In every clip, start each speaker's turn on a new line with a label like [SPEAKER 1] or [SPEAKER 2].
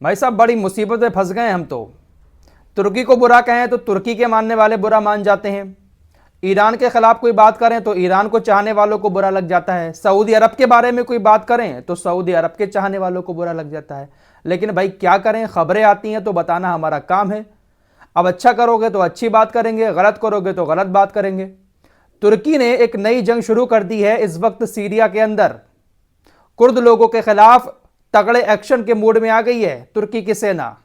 [SPEAKER 1] भाई साहब बड़ी मुसीबत में फंस गए हम तो। तुर्की को बुरा कहें तो तुर्की के मानने वाले बुरा मान जाते हैं, ईरान के खिलाफ कोई बात करें तो ईरान को चाहने वालों को बुरा लग जाता है, सऊदी अरब के बारे में कोई बात करें तो सऊदी अरब के चाहने वालों को बुरा लग जाता है। लेकिन भाई क्या करें, खबरें आती हैं तो बताना हमारा काम है। अब अच्छा करोगे तो अच्छी बात करेंगे, गलत करोगे तो गलत बात करेंगे। तुर्की ने एक नई जंग शुरू कर दी है इस वक्त सीरिया के अंदर। कुर्द लोगों के खिलाफ तगड़े एक्शन के मूड में आ गई है तुर्की की सेना।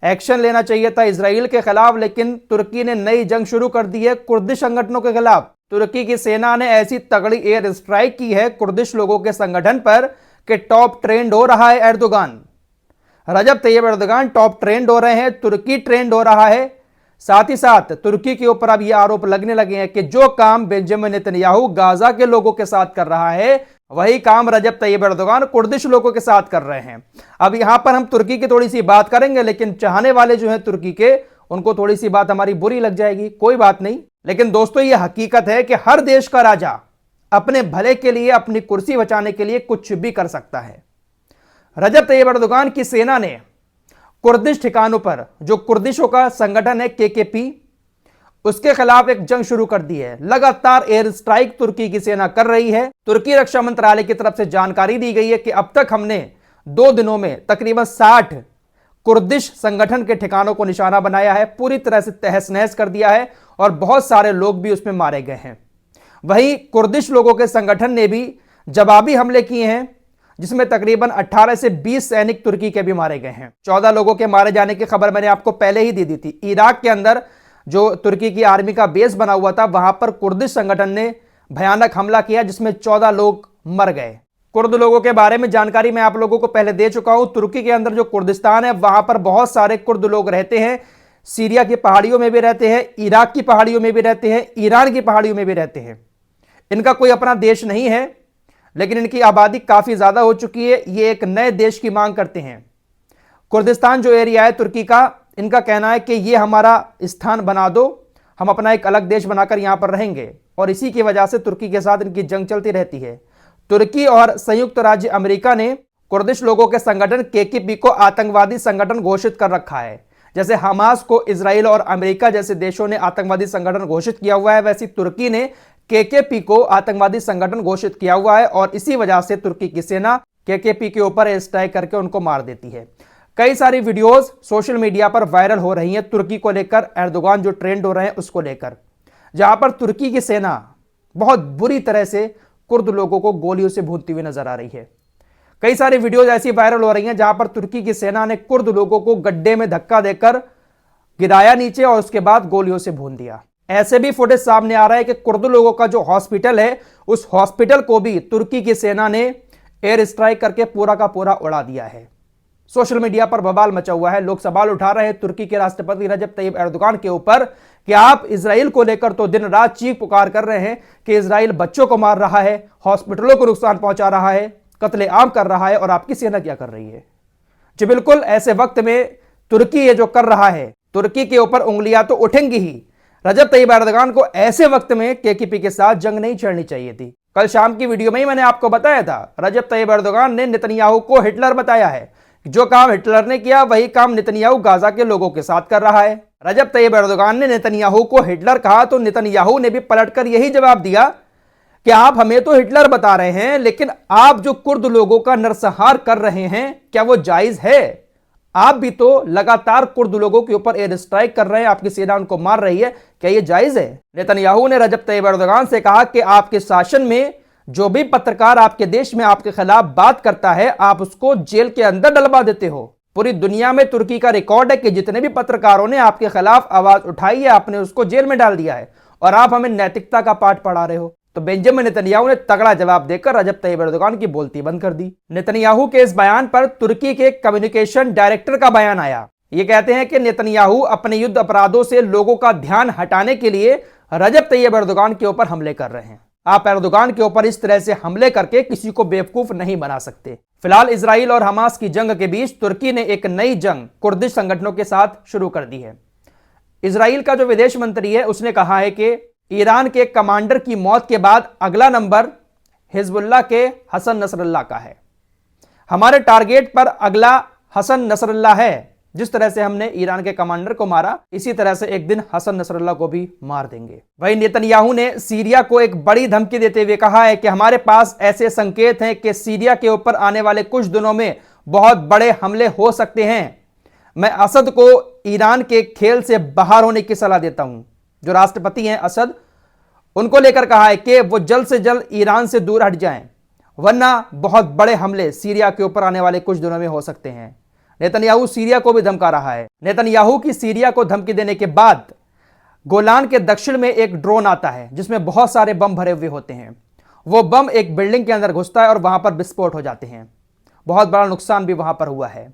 [SPEAKER 1] एक्शन लेना चाहिए था इजराइल के खिलाफ, लेकिन तुर्की ने नई जंग शुरू कर दी है कुर्दिश संगठनों के खिलाफ। तुर्की की सेना ने ऐसी तगड़ी एयर स्ट्राइक की है कुर्दिश लोगों के संगठन पर कि टॉप ट्रेंड हो रहा है एर्दोगान। रजब तैयब एर्दोगान टॉप ट्रेंड हो रहे हैं, तुर्की ट्रेंड हो रहा है। साथ ही साथ तुर्की के ऊपर अब यह आरोप लगने लगे हैं कि जो काम बेंजामिन नेतन्याहू गाजा के लोगों के साथ कर रहा है वही काम रजब तैयब एर्दोगान कुर्दिश लोगों के साथ कर रहे हैं। अब यहां पर हम तुर्की की थोड़ी सी बात करेंगे, लेकिन चाहने वाले जो हैं तुर्की के, उनको थोड़ी सी बात हमारी बुरी लग जाएगी, कोई बात नहीं। लेकिन दोस्तों यह हकीकत है कि हर देश का राजा अपने भले के लिए, अपनी कुर्सी बचाने के लिए कुछ भी कर सकता है। रजब तैयब एर्दोगान की सेना ने कुर्दिश ठिकानों पर, जो कुर्दिशों का संगठन है केकेपी, उसके खिलाफ एक जंग शुरू कर दी है। लगातार एयर स्ट्राइक तुर्की की सेना कर रही है। तुर्की रक्षा मंत्रालय की तरफ से जानकारी दी गई है कि अब तक हमने 2 दिनों में तकरीबन 60 कुर्दिश संगठन के ठिकानों को निशाना बनाया है, पूरी तरह से तहस नहस कर दिया है और बहुत सारे लोग भी उसमें मारे गए हैं। वहीं कुर्दिश लोगों के संगठन ने भी जवाबी हमले किए हैं, जिसमें तकरीबन 18 से 20 सैनिक तुर्की के भी मारे गए हैं। 14 लोगों के मारे जाने की खबर मैंने आपको पहले ही दे दी थी। इराक के अंदर जो तुर्की की आर्मी का बेस बना हुआ था, वहां पर कुर्दिश संगठन ने भयानक हमला किया, जिसमें 14 लोग मर गए। कुर्द लोगों के बारे में जानकारी मैं आप लोगों को पहले दे चुका हूं। तुर्की के अंदर जो कुर्दिस्तान है वहां पर बहुत सारे कुर्द लोग रहते हैं। सीरिया की पहाड़ियों में भी रहते हैं, इराक की पहाड़ियों में भी रहते हैं, ईरान की पहाड़ियों में भी रहते हैं। इनका कोई अपना देश नहीं है, लेकिन इनकी आबादी काफी ज्यादा हो चुकी है। ये एक नए देश की मांग करते हैं। कुर्दिस्तान जो एरिया है तुर्की का, इनका कहना है कि ये हमारा स्थान बना दो, हम अपना एक अलग देश बनाकर यहां पर रहेंगे। और इसी की वजह से तुर्की के साथ इनकी जंग चलती रहती है। तुर्की और संयुक्त राज्य अमेरिका ने कुर्दिश लोगों के संगठन केकेपी को आतंकवादी संगठन घोषित कर रखा है। जैसे हमास को इजराइल और अमेरिका जैसे देशों ने आतंकवादी संगठन घोषित किया हुआ है, वैसी तुर्की ने केकेपी को आतंकवादी संगठन घोषित किया हुआ है। और इसी वजह से तुर्की की सेना केकेपी के ऊपर एयर स्ट्राइक करके उनको मार देती है। कई सारी वीडियोस सोशल मीडिया पर वायरल हो रही हैं तुर्की को लेकर, एर्दोगान जो ट्रेंड हो रहे हैं उसको लेकर, जहां पर तुर्की की सेना बहुत बुरी तरह से कुर्द लोगों को गोलियों से भूनती हुई नजर आ रही है। कई सारी वीडियोस ऐसी वायरल हो रही हैं जहां पर तुर्की की सेना ने कुर्द लोगों को गड्ढे में धक्का देकर गिराया नीचे और उसके बाद गोलियों से भून दिया। ऐसे भी फुटेज सामने आ रहा है कि कुर्द लोगों का जो हॉस्पिटल है, उस हॉस्पिटल को भी तुर्की की सेना ने एयर स्ट्राइक करके पूरा का पूरा उड़ा दिया है। सोशल मीडिया पर बवाल मचा हुआ है। लोग सवाल उठा रहे हैं तुर्की के राष्ट्रपति रजब तैयब एर्दोगान के ऊपर कि आप इजराइल को लेकर तो दिन रात चीख पुकार कर रहे हैं कि इजराइल बच्चों को मार रहा है, हॉस्पिटलों को नुकसान पहुंचा रहा है, कत्लेआम कर रहा है, और आपकी सेना क्या कर रही है। जी बिल्कुल, ऐसे वक्त में तुर्की ये जो कर रहा है, तुर्की के ऊपर उंगलियां तो उठेंगी ही। रजब तैयब एर्दोगान को ऐसे वक्त में केकेपी के साथ जंग नहीं छेड़नी चाहिए थी। कल शाम की वीडियो में ही मैंने आपको बताया था, रजब तैयब एर्दोगान ने नेतन्याहू को हिटलर बताया है। जो काम हिटलर ने किया वही काम नेतन्याहू गाजा के लोगों के साथ कर रहा है। रजब तैयब एर्दोगान ने नेतन्याहू को हिटलर कहा तो नेतन्याहू ने भी पलटकर यही जवाब दिया कि आप हमें तो हिटलर बता रहे हैं, लेकिन आप जो कुर्द लोगों का नरसंहार कर रहे हैं क्या वो जायज है? आप भी तो लगातार कुर्द लोगों के ऊपर एयर स्ट्राइक कर रहे हैं, आपकी सेना उनको मार रही है, क्या ये जायज है? नेतन्याहू ने रजब तैयब एर्दोगान से कहा कि आपके शासन में जो भी पत्रकार आपके देश में आपके खिलाफ बात करता है, आप उसको जेल के अंदर डलवा देते हो। पूरी दुनिया में तुर्की का रिकॉर्ड है कि जितने भी पत्रकारों ने आपके खिलाफ आवाज उठाई है, आपने उसको जेल में डाल दिया है, और आप हमें नैतिकता का पाठ पढ़ा रहे हो। तो बेंजामिन नेतन्याहू ने तगड़ा जवाब देकर रजब तैयब एर्दोगान की बोलती बंद कर दी। नेतन्याहू के इस बयान पर तुर्की के कम्युनिकेशन डायरेक्टर का बयान आया। ये कहते हैं कि नेतन्याहू अपने युद्ध अपराधों से लोगों का ध्यान हटाने के लिए रजब तैयब एर्दोगान के ऊपर हमले कर रहे हैं। आप एर्दोगान के ऊपर इस तरह से हमले करके किसी को बेवकूफ नहीं बना सकते। फिलहाल इजराइल और हमास की जंग के बीच तुर्की ने एक नई जंग कुर्दिश संगठनों के साथ शुरू कर दी है। इजराइल का जो विदेश मंत्री है उसने कहा है कि ईरान के कमांडर की मौत के बाद अगला नंबर हिजबुल्लाह के हसन नसरल्लाह का है। हमारे टारगेट पर अगला हसन नसरल्लाह है। जिस तरह से हमने ईरान के कमांडर को मारा, इसी तरह से एक दिन हसन नसरल्लाह को भी मार देंगे। वहीं नेतन्याहू ने सीरिया को एक बड़ी धमकी देते हुए कहा है कि हमारे पास ऐसे संकेत हैं कि सीरिया के ऊपर आने वाले कुछ दिनों में बहुत बड़े हमले हो सकते हैं। मैं असद को ईरान के खेल से बाहर होने की सलाह देता हूं। जो राष्ट्रपति हैं असद, उनको लेकर कहा है कि वो जल्द से जल्द ईरान से दूर हट जाएं, वरना बहुत बड़े हमले सीरिया के ऊपर आने वाले कुछ दिनों में हो सकते हैं। नेतन्याहू सीरिया को भी धमका रहा है। नेतन्याहू की सीरिया को धमकी देने के बाद गोलान के दक्षिण में एक ड्रोन आता है जिसमें बहुत सारे बम भरे हुए होते हैं। वो बम एक बिल्डिंग के अंदर घुसता है और वहां पर विस्फोट हो जाते हैं। बहुत बड़ा नुकसान भी वहां पर हुआ है।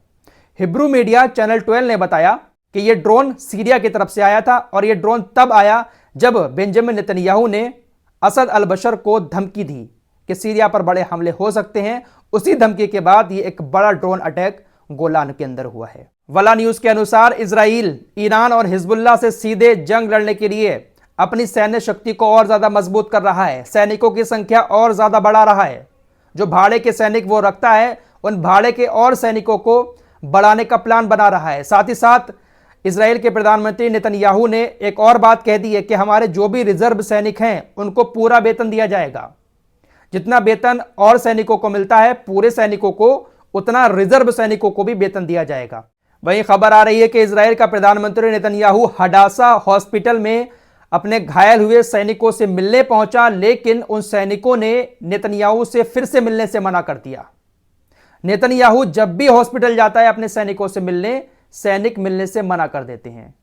[SPEAKER 1] हिब्रू मीडिया चैनल 12 ने बताया कि यह ड्रोन सीरिया की तरफ से आया था और यह ड्रोन तब आया जब बेंजामिन नेतन्याहू ने असद अल बशर को धमकी दी कि सीरिया पर बड़े हमले हो सकते हैं। उसी धमकी के बाद यह एक बड़ा ड्रोन अटैक गोलान के अंदर हुआ है। वला न्यूज के अनुसार इजराइल ईरान और हिजबुल्लाह से सीधे जंग लड़ने के लिए अपनी सैन्य शक्ति को और ज्यादा मजबूत कर रहा है। सैनिकों की संख्या और ज्यादा बढ़ा रहा है। जो भाड़े के सैनिक वो रखता है, उन भाड़े के और सैनिकों को बढ़ाने का प्लान बना रहा है। साथ ही साथ इजराइल के प्रधानमंत्री नेतन्याहू ने एक और बात कह दी है कि हमारे जो भी रिजर्व सैनिक हैं उनको पूरा वेतन दिया जाएगा। जितना वेतन और सैनिकों को मिलता है, पूरे सैनिकों को उतना रिजर्व सैनिकों को भी वेतन दिया जाएगा। वहीं खबर आ रही है कि इजराइल का प्रधानमंत्री नेतन्याहू हडासा हॉस्पिटल में अपने घायल हुए सैनिकों से मिलने पहुंचा, लेकिन उन सैनिकों ने नेतन्याहू से फिर से मिलने से मना कर दिया। नेतन्याहू जब भी हॉस्पिटल जाता है अपने सैनिकों से मिलने, सैनिक मिलने से मना कर देते हैं।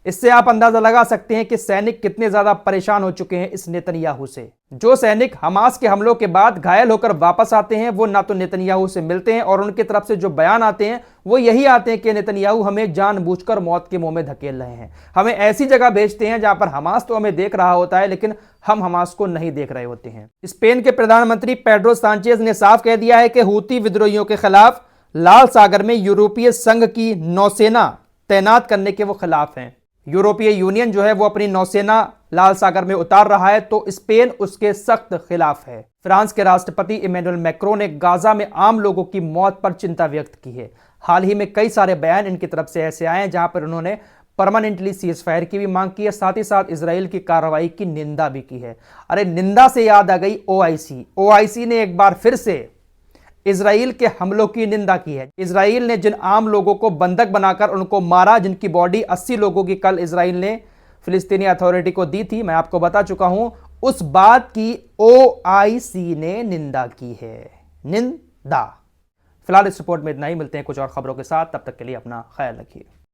[SPEAKER 1] इससे आप अंदाजा लगा सकते हैं कि सैनिक कितने ज्यादा परेशान हो चुके हैं इस नेतन्याहू से। जो सैनिक हमास के हमलों के बाद घायल होकर वापस आते हैं, वो ना तो नेतन्याहू से मिलते हैं और उनकी तरफ से जो बयान आते हैं वो यही आते हैं कि नेतन्याहू हमें जानबूझकर मौत के मुंह में धकेल रहे हैं, हमें ऐसी जगह भेजते हैं जहां पर हमास तो हमें देख रहा होता है लेकिन हम हमास को नहीं देख रहे होते हैं। स्पेन के प्रधानमंत्री पेड्रो सांचेज ने साफ कह दिया है कि हूती विद्रोहियों के खिलाफ लाल सागर में यूरोपीय संघ की नौसेना तैनात करने के वो खिलाफ हैं। यूरोपीय यूनियन जो है वो अपनी नौसेना लाल सागर में उतार रहा है, तो स्पेन उसके सख्त खिलाफ है। फ्रांस के राष्ट्रपति इमैनुअल मैक्रों ने गाजा में आम लोगों की मौत पर चिंता व्यक्त की है। हाल ही में कई सारे बयान इनकी तरफ से ऐसे आए हैं जहां पर उन्होंने परमानेंटली सीज फायर की भी मांग की है, साथ ही साथ इजराइल की कार्रवाई की निंदा भी की है। अरे निंदा से याद आ गई ओआईसी ने एक बार फिर से इजराइल के हमलों की निंदा की है। इजराइल ने जिन आम लोगों को बंधक बनाकर उनको मारा, जिनकी बॉडी 80 लोगों की कल इजराइल ने फिलिस्तीनी अथॉरिटी को दी थी, मैं आपको बता चुका हूं, उस बात की ओआईसी ने निंदा की है। निंदा। फिलहाल इस रिपोर्ट में इतना ही। मिलते हैं कुछ और खबरों के साथ, तब तक के लिए अपना ख्याल रखिए।